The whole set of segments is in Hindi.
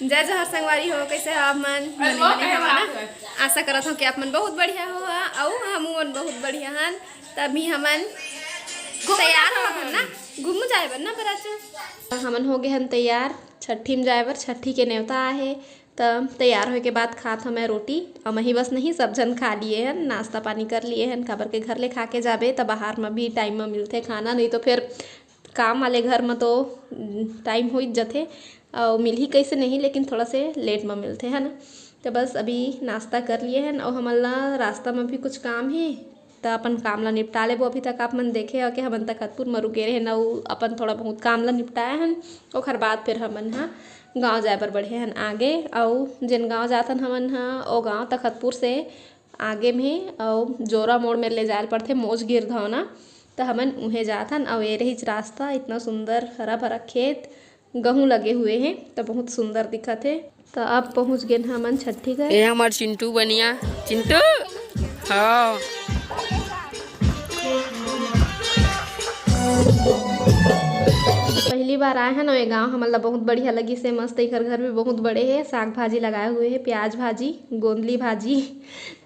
जय जहर संगवारी हो, कैसे हो आप मन? मने आशा करत हूँ कि आप मन बहुत बढ़िया हो और हम बहुत बढ़िया हन। तभी हमन तैयार हो हन ना घूमू जाए बर ना बराचू। हमन हो गए हन तैयार छठी में जाए बर। छठी के नेवता आहे तब तैयार होए के बाद खात हमें रोटी और मही बस नहीं सब जन खा लिए हन, नाश्ता पानी कर लिए हन। काबर के घर ले खा के जाबे तब बाहर में भी टाइम में मिलते खाना, नहीं तो फिर काम वाले घर में तो टाइम हो जाते और मिल ही कैसे नहीं, लेकिन थोड़ा से लेट में मिलते हैं ना। तो बस अभी नाश्ता कर लिए हैं और हमला रास्ता में भी कुछ काम है तो अपन काम ला निपटा ले। वो अभी तक आप मन देखे हो कि हमन तखतपुर में रुके रहे ना, अपन थोड़ा बहुत काम ला निपटाए हन। ओखर बाद फिर हमन हाँ गाँव जाए पर बढ़े हन आगे। और जिन गाँव जातन हमन हाँ वो गाँव तखतपुर से आगे में और जोरा मोड़ में ले जाए पड़ते मोज गिर धौना, तो हमन उहे जाथन। और ये रही रास्ता, इतना सुंदर हरा भरा खेत गेहूँ लगे हुए हैं तो बहुत सुंदर दिखत है। तो अब पहुँच गए हमन छठी घर। ये हमार चिंटू बनिया चिंटू हाँ पहली बार आए हैं ना ये गाँव, हमला बहुत बढ़िया लगी से। मस्त घर भी बहुत बड़े है, साग भाजी लगाए हुए हैं, प्याज भाजी गोंदली भाजी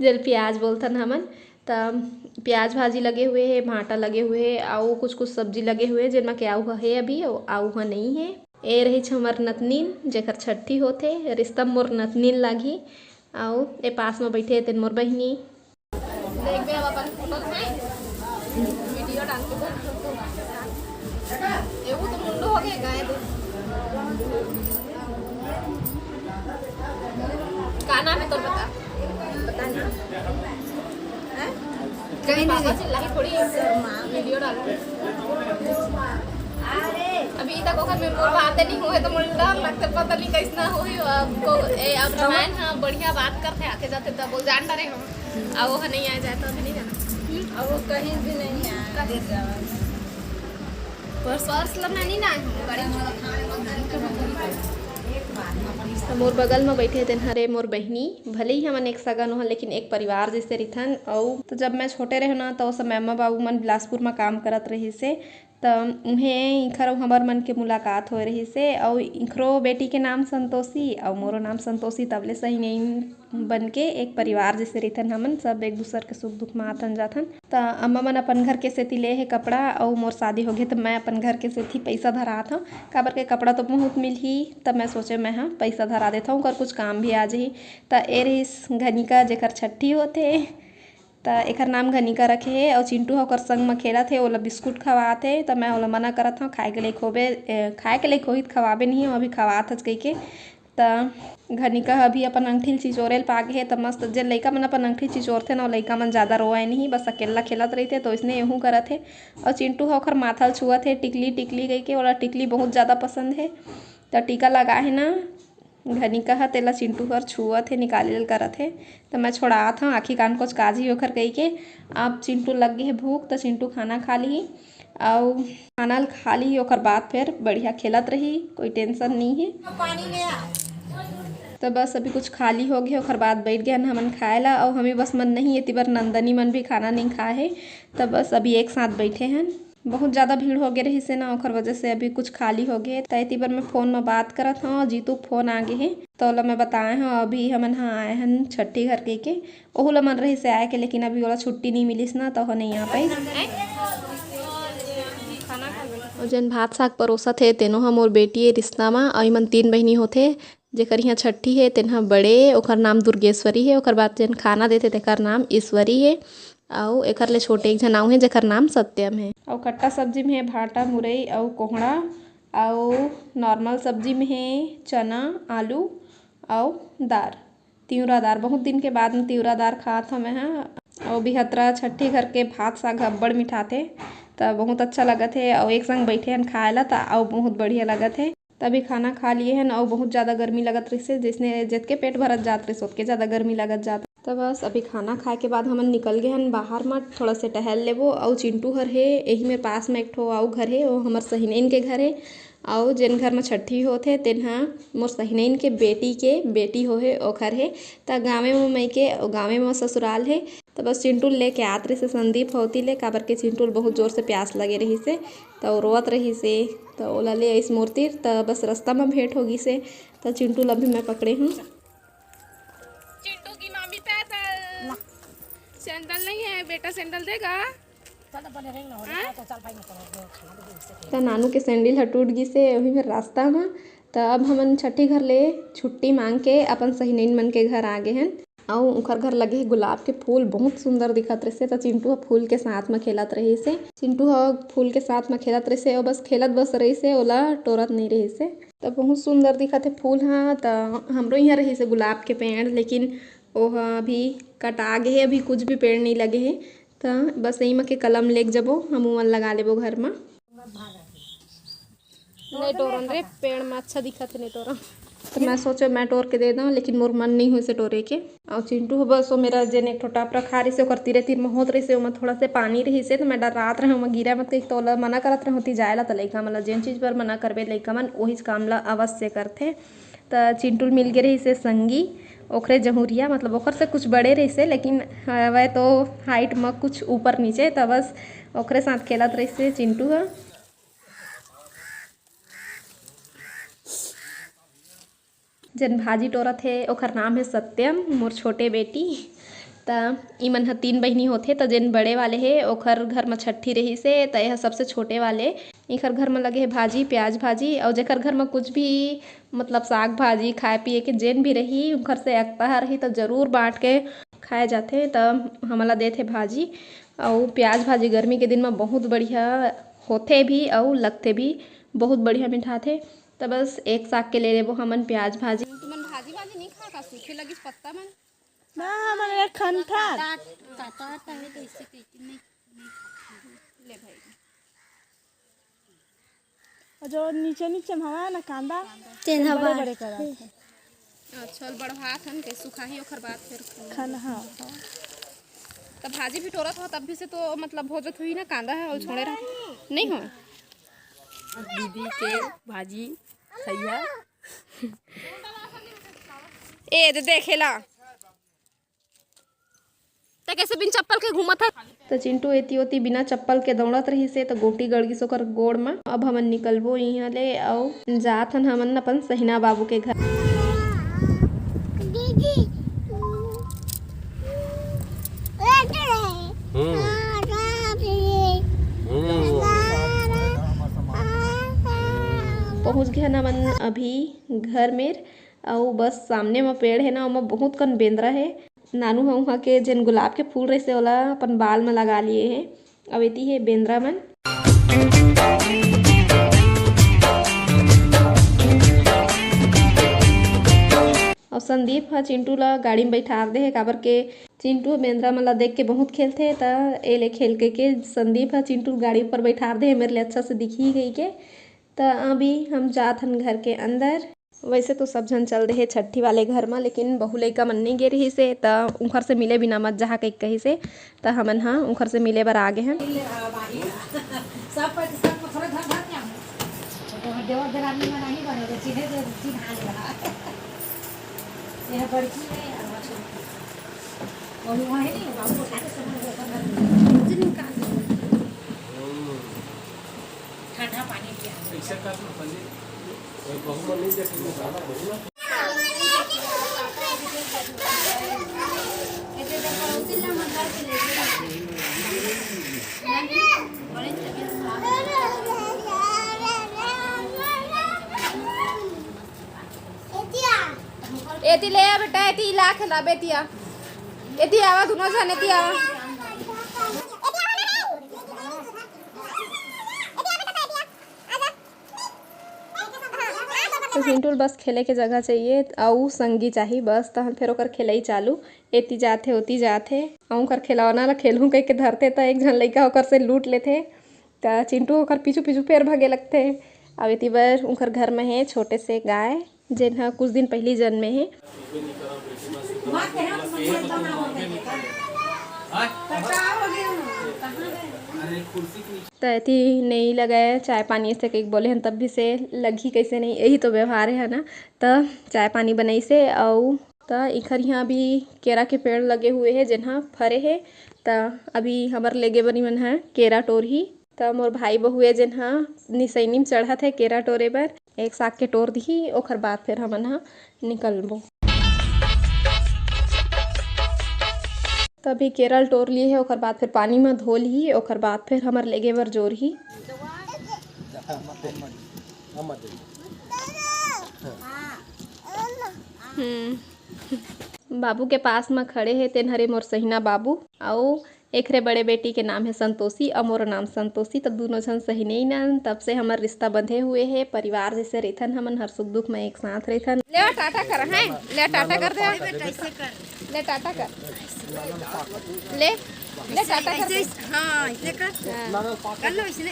जल प्याज बोलथन हमन। तब प्याज भाजी लगे हुए हैं, भांटा लगे हुए हैं और कुछ कुछ सब्जी लगे हुए हैं जिनमें क्या हुआ है अभी आऊ हुआ नहीं है। ए रही हमर नतनीन जेकर छठी होते रिश्ता मोर नतनीन लागी और ए पास में बैठे तेन मोर बहिनी। देखबे अब अपन फोटो है वीडियो डाल के एगो तो मुंडो हो गया गाय दूध का नाम है तो बता नहीं कहीं नहीं चिल्लाई थोड़ी वीडियो डाल। अभी तक ओकर में मोर बातें नहीं हुए तो मुझे डर लगता पता नहीं कैसना होई अब रामायण हाँ बढ़िया बात करते आते जाते तब वो जान डरे हम अब वो नहीं आ जाए तो अभी नहीं जाना अब वो कहीं भी नहीं आ मोर बगल में बैठे थे हरे मोर बहनी। भले ही हमन एक सगन हो लेकिन एक परिवार जैसे रिथन। और तो जब मैं छोटे रहे ना तो समय अम्मा बाबू मन बिलासपुर में काम करत रही से, तो उन्हें इंखर हमर मन के मुलाकात हो रही से। और इंखरो बेटी के नाम संतोषी और मोरो नाम संतोषी, तबले सही नहीं बन के एक परिवार जैसे रिथन। हमन सब एक दूसर के सुख दुख में आथन जाथन। तो अम्मा मन अपन घर के सेती ले है कपड़ा और मोर शादी हो गए तो मैं अपन घर के सेती पैसा धरात हूँ। काबर के कपड़ा तो बहुत मिल ही, तब मैं सोचे मैं हाँ पैसा धरा देता हूँ कर कुछ काम भी आ जाही। तो ए रही घनिका जेकर छठी होते तो एकर नाम घनिका रखे है। और चिंटू होकर संग में खेलत है, ओला बिस्कुट खवात है। तो मैं ओला मना करत हूँ खाए के लिए खोबे खाए के लिए खोहित खवाबे नहीं हो अभी खवात हच कही के। तो घनिका अभी अपन अंगठी चिचोरेल पागे है। तो मस्त जे लइका मन अपन अंगठी चिचोरथे ना लइका मन ज़्यादा रोए नहीं, बस अकेला खेलत रहते तो इसने यूँ करत है। और चिंटू होकर माथा छुअत है टिकली टिकली कही के, ओला टिकली बहुत ज़्यादा पसंद है। तो टीका लगा है ना घनिका ह तेला चिंटू हर छुअत है निकाल करत है। तो मैं छोड़ात हूँ आखी कान कुछ काजी होकर कही के। अब चिंटू लग गई है भूख तो चिंटू खाना खा ली और खाना खा ली ओकर बाद फिर बढ़िया खेलत रही, कोई टेंशन नहीं है। तो बस अभी कुछ खाली हो गया ओकर बाद बैठ गया हमन खाए ला। और हमें बस मन नहीं है बार नंदनी मन भी खाना नहीं खाए है। तो बस अभी एक साथ बैठे हैं। बहुत ज़्यादा भीड़ हो गए रही से ना ओकर वजह से अभी कुछ खाली हो गए। तो बार मैं फ़ोन में बात करत हूँ, जीतू फ़ोन आ गए है तो ओला मैं बताए हैं अभी हमन हाँ आए हैं छठी घर के ओहू ला मन रही से आए के, लेकिन अभी ओला छुट्टी नहीं मिलिस ना तो नहीं आ पाई। और जन भात साग परोसत है तेनो हम मोर बेटी है रिश्ता में। और मन 3 बहनी होते जेकर यहाँ छठी है तेना बड़े ओकर नाम दुर्गेश्वरी है। ओकर बाद जन खाना देते तेकर नाम ईश्वरी है। और एकर ले छोटे एक जनाऊ है जेकर नाम सत्यम है। और खट्टा सब्जी में है भाटा मुरई और कोहड़ा। और नॉर्मल सब्जी में है चना आलू और दार तिवरा दार। बहुत दिन के बाद में तिवरा दार खात हमें हाँ। और बिहतरा छठी घर के भात साग अब्बड़ मिठाते तो बहुत अच्छा लगत है। और एक संग बैठे हैं खाए ला तो बहुत बढ़िया लगत है। तभी खाना खा लिए हैं और बहुत ज़्यादा गर्मी लगत रही से, जिसने जितके पेट भरत जात रही सोत के ज़्यादा गर्मी लगत जात। तो बस अभी खाना खाए के बाद हमन निकल गए हैं बाहर में थोड़ा से टहल लेबो। और चिंटू घर है यही मेरे पास में एक ठो और घर है वो हमार सहीनेन के घर है। और जिन घर में छठी होते तेन मोर सहीनेन के बेटी हो है ओ घर है। तो गाँव में मई के गाँव में ससुराल है। तो बस चिंटू लेके आत रही से संदीप होती ले काबर के चिंटू बहुत जोर से प्यास लगे रही से तो रोवत रही से। तो ओला ले इस मूर्ति तो बस रास्ता में भेंट होगी से। तो चिंटू ला भी मैं पकड़े हूँ। चिंटू की मामी पैदल सैंडल नहीं है बेटा, सैंडल देगा। तो नानू के सैंडल ह टूट गई से वही फिर रास्ता में। तो अब हमन छठी घर ले छुट्टी मांग के अपन सहिनीन मन के घर आ गए हैं। और उनकर घर लगे गुलाब के फूल बहुत सुंदर दिखत रहे से। तो चिंटू फूल के साथ में खेलत रही से। चिंटू फूल के साथ में खेलत रही से और बस खेलत बस रही से, ओला टोरत नहीं रही से। तो बहुत सुंदर दिखत है फूल हाँ। तो हमरो यहाँ रही से गुलाब के पेड़, लेकिन ओह अभी कटा गए, अभी कुछ भी पेड़ नहीं लगे है। तो बस यही में के कलम लेके जबो हम मन लगा लेबो घर में। नहीं टोरन रे, पेड़ में अच्छा दिखत है नहीं टोरन। तो मैं सोचे मैं टोर के दे दूँ, लेकिन मोर मन नहीं हुई से टोरे के। और चिंटू बस वो मेरा जेन एक टोटाप रखा रही से ओकर तीरे तीर में होत रही से, ओमा थोड़ा से पानी रही से। तो मैं डरात रहे ओमा गिरा मत, तो ओला मना करत रहे होती जाए ला। तो लइका मन ला जेन चीज़ पर मना करबे लइका मन वही काम ला अवश्य करथे। तो चिंटू मिल गए रही से संगी, ओखरे जमुरिया मतलब ओखर से कुछ बड़े रही से, लेकिन वह तो हाइट में कुछ ऊपर नीचे। तो बस ओखरे साथ खेलत रही से चिंटू है। जन भाजी टोरत है ओखर नाम है सत्यम, मोर छोटे बेटी। त इमन ह 3 बहिनी होथे। तो जेन बड़े वाले है ओखर घर में छठी रही से, तो यह सबसे छोटे वाले इखर घर में लगे है भाजी, प्याज भाजी। और जेकर घर में कुछ भी मतलब साग भाजी खाए पिए के जेन भी रही उनकर से एकता रही तो जरूर बांट के खाए जाते। तो हमला देते भाजी और प्याज भाजी गर्मी के दिन में बहुत बढ़िया होते भी और लगते भी बहुत बढ़िया मिठाथे। तो बस एक साग के ले लेबो हमन प्याज भाजी। तुमन भाजी भाजी नहीं खा का सूखे लगी पत्ता मन ना हमारे खनथा काटा है तो इससे नहीं ले भाई। और जो नीचे नीचे हवा ना कांदा तेन हवा बड़े करा अच्छा बढ़ात हन के सुखा ही ओखर बाद फिर खान हाँ। तब भाजी भी टोरत हो तब भी से तो मतलब हो जात हुई ना, कांदा है और छोड़े रह नहीं हो। दीदी के भाजी खैया ए दे देखेला तो कैसे बिन चप्पल के घूमत है। तो चिंटू एती ओती बिना चप्पल के दौड़त रही से, तो गोटी गड़ गई ओकर गोड़ में। अब हमन निकलबो यहाँ ले और जात हन हमन अपन सहीना बाबू के घर। पहुँच गए ना मन अभी घर में। और बस सामने में पेड़ है ना, वहाँ बहुत कन बेंदरा है। नानू है वहाँ के जेन गुलाब के फूल रहे से ओला अपन बाल में लगा लिए है। अब एती है बेंदरा मन। और संदीप हा चिंटू ला गाड़ी में बैठार दे है, काबर के चिंटू बेंदरा मन ला देख के बहुत खेलते। तो ए ले खेल के संदीप हा चिंटू गाड़ी पर बैठार दे है, मेरे लिए अच्छा से दिखी गई के। तो अभी हम जात हन घर के अंदर। वैसे तो सब जन चल रहे छठी वाले घर में, लेकिन बहु लइका मन नहीं गे रही से। तो उनखर से मिले बिना मत जहाँ कहीं से। तो हमन हाँ उनखर से मिले बर आगे हैं। एती ले आ बेटा, एती ला खिला बेटिया, एती आवा दोनों जन एती आवा। तो चिंटू बस खेले के जगह चाहिए और संगी चाहिए बस। तो फिर ओकर खेलई चालू, एती जाथे ओती जाथे और ओकर खिलौना ला खेलूँ कह के धरते। तो एक जन लइका ओकर से लूट लेथे। तो चिंटू ओकर पीछू पीछू फेर भागे लगथे। अब एती बर ओकर घर में है छोटे से गाय, जेन हा कुछ दिन पहले जन्मे है। तो एती नहीं लगाए चाय पानी से कहीं बोले हैं, तब भी से लगी कैसे नहीं, यही तो व्यवहार है ना। तो चाय पानी बनाई से और तो इखर यहाँ भी केरा के पेड़ लगे हुए हैं जिन्हा फरे है। तो अभी हमार लेगे बनी मन है केरा टोर ही। तो मोर भाई बहू है जिन्हा निसैनी में चढ़त है केरा टोरे बर। एक साग के टोर दिही ओकर बाद फिर हमन ह निकलबो। तभी केरल टोर लिए है ओकर बाद फिर पानी में धो ली ओकर बाद फिर हमर लेगे बर जोर ही। बाबू के पास में खड़े है तेन हरे मोर सहीना बाबू अउ एकरे बड़े बेटी के नाम है संतोषी और मोर नाम संतोषी। तब दोनों झन सहीने नन तब से हमर रिश्ता बंधे हुए है। परिवार जैसे रहथन हमन हर सुख दुख में एक साथ रहथन। ले टाटा कर हैं ले टाटा कर दे ले टाटा कर ले ले टाटा कर दे। हाँ ऐसे कर लो इसने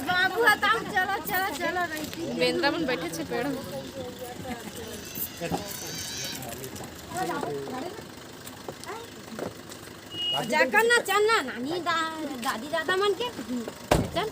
बाबू हटाओ चलो चलो चलो बेंद्रा मन बैठे छे पेड़ जाकर ना चल ना नानी दादी दादा मन के चल